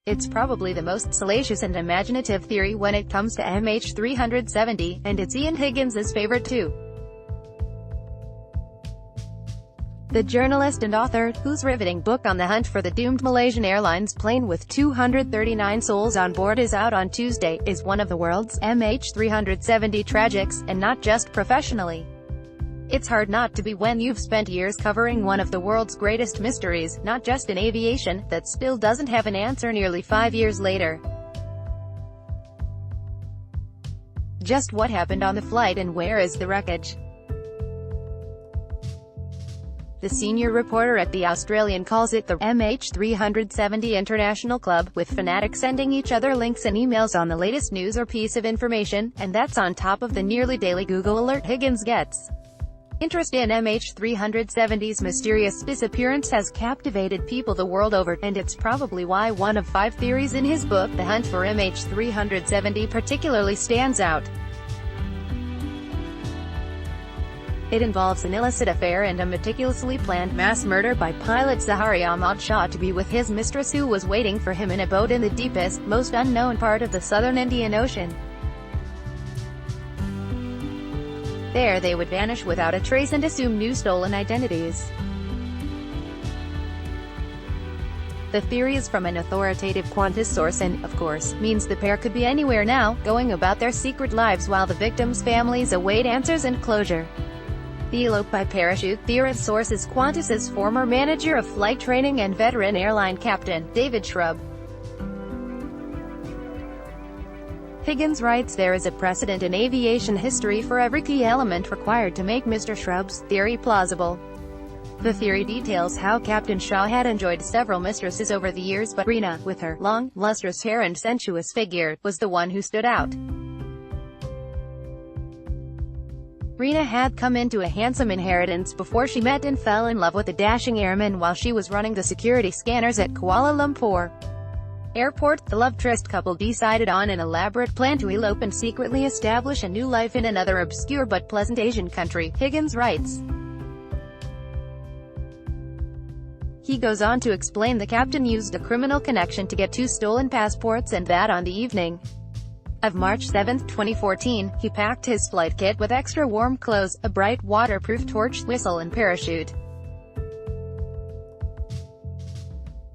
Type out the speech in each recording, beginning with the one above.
It's probably the most salacious and imaginative theory when it comes to MH370, and it's Ean Higgins' favorite too. The journalist and author, whose riveting book On the Hunt for the Doomed Malaysian Airlines plane with 239 souls on board is out on Tuesday, is one of the world's MH370 tragics, and not just professionally. It's hard not to be when you've spent years covering one of the world's greatest mysteries, not just in aviation, that still doesn't have an answer nearly 5 years later. Just what happened on the flight and where is the wreckage? The senior reporter at the Australian calls it the MH370 International Club, with fanatics sending each other links and emails on the latest news or piece of information, and that's on top of the nearly daily Google alert Higgins gets. Interest in MH370's mysterious disappearance has captivated people the world over, and it's probably why one of 5 theories in his book, The Hunt for MH370, particularly stands out. It involves an illicit affair and a meticulously planned mass murder by pilot Zahari Ahmad Shah to be with his mistress, who was waiting for him in a boat in the deepest, most unknown part of the southern Indian Ocean. There they would vanish without a trace and assume new stolen identities. The theory is from an authoritative Qantas source and, of course, means the pair could be anywhere now, going about their secret lives while the victims' families await answers and closure. The elope by parachute theorist source is Qantas's former manager of flight training and veteran airline captain, David Shrub. Higgins writes there is a precedent in aviation history for every key element required to make Mr. Shrub's theory plausible. The theory details how Captain Shaw had enjoyed several mistresses over the years, but Rina, with her long, lustrous hair and sensuous figure, was the one who stood out. Rina had come into a handsome inheritance before she met and fell in love with a dashing airman while she was running the security scanners at Kuala Lumpur Airport. The love tryst couple decided on an elaborate plan to elope and secretly establish a new life in another obscure but pleasant Asian country, Higgins writes. He goes on to explain the captain used a criminal connection to get 2 stolen passports, and that on the evening of March 7, 2014, he packed his flight kit with extra warm clothes, a bright waterproof torch, whistle and parachute.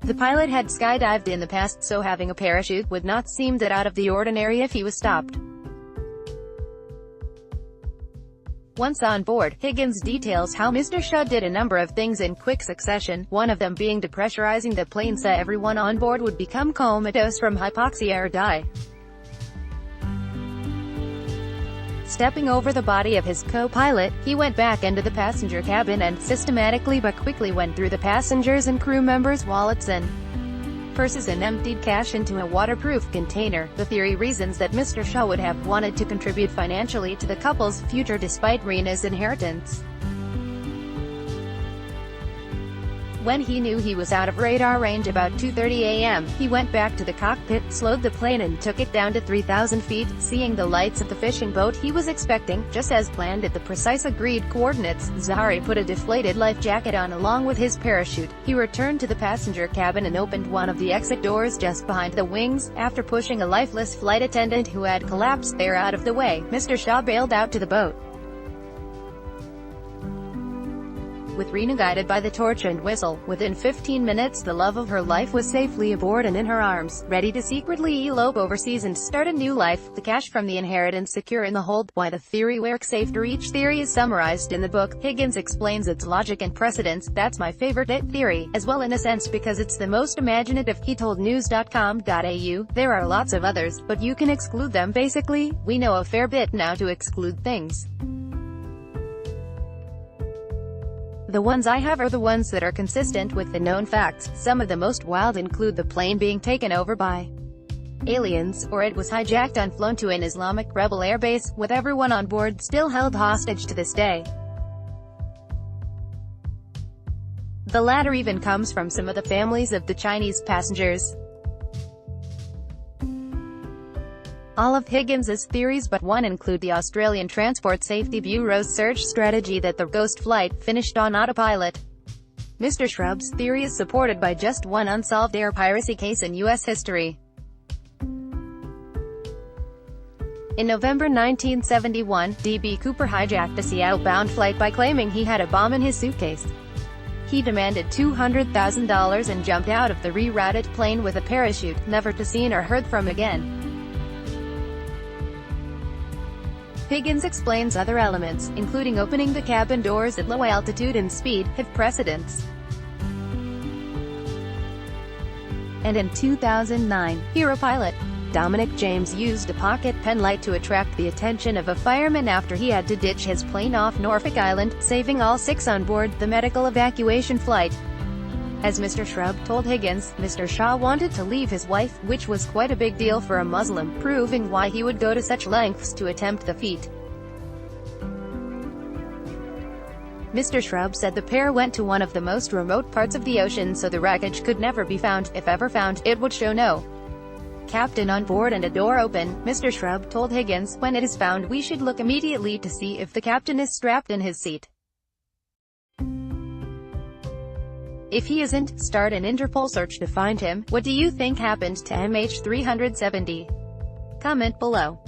The pilot had skydived in the past, so having a parachute would not seem that out of the ordinary if he was stopped. Once on board, Higgins details how Mr. Shaw did a number of things in quick succession, one of them being depressurizing the plane so everyone on board would become comatose from hypoxia or die. Stepping over the body of his co-pilot, he went back into the passenger cabin and systematically but quickly went through the passengers' and crew members' wallets and purses and emptied cash into a waterproof container. The theory reasons that Mr. Shaw would have wanted to contribute financially to the couple's future despite Rina's inheritance. When he knew he was out of radar range about 2:30 a.m., he went back to the cockpit, slowed the plane and took it down to 3,000 feet, seeing the lights of the fishing boat he was expecting, just as planned at the precise agreed coordinates. Zahari put a deflated life jacket on along with his parachute. He returned to the passenger cabin and opened one of the exit doors just behind the wings. After pushing a lifeless flight attendant who had collapsed there out of the way, Mr. Shaw bailed out to the boat. With Rina guided by the torch and whistle, within 15 minutes the love of her life was safely aboard and in her arms, ready to secretly elope overseas and start a new life, the cash from the inheritance secure in the hold. Why the theory works. After each theory is summarized in the book, Higgins explains its logic and precedence. That's my favorite theory, as well in a sense because it's the most imaginative, he told news.com.au. There are lots of others, but you can exclude them. Basically, we know a fair bit now to exclude things. The ones I have are the ones that are consistent with the known facts. Some of the most wild include the plane being taken over by aliens, or it was hijacked and flown to an Islamic rebel airbase, with everyone on board still held hostage to this day. The latter even comes from some of the families of the Chinese passengers. All of Higgins's theories but one include the Australian Transport Safety Bureau's search strategy that the ghost flight finished on autopilot. Mr. Shrub's theory is supported by just one unsolved air piracy case in U.S. history. In November 1971, D.B. Cooper hijacked a Seattle-bound flight by claiming he had a bomb in his suitcase. He demanded $200,000 and jumped out of the rerouted plane with a parachute, never to seen or heard from again. Higgins explains other elements, including opening the cabin doors at low altitude and speed, have precedence. And in 2009, Hero pilot Dominic James used a pocket pen light to attract the attention of a fireman after he had to ditch his plane off Norfolk Island, saving all 6 on board the medical evacuation flight. As Mr. Shrub told Higgins, Mr. Shaw wanted to leave his wife, which was quite a big deal for a Muslim, proving why he would go to such lengths to attempt the feat. Mr. Shrub said the pair went to one of the most remote parts of the ocean so the wreckage could never be found. If ever found, it would show no captain on board and a door open. Mr. Shrub told Higgins, when it is found we should look immediately to see if the captain is strapped in his seat. If he isn't, start an Interpol search to find him. What do you think happened to MH370? Comment below.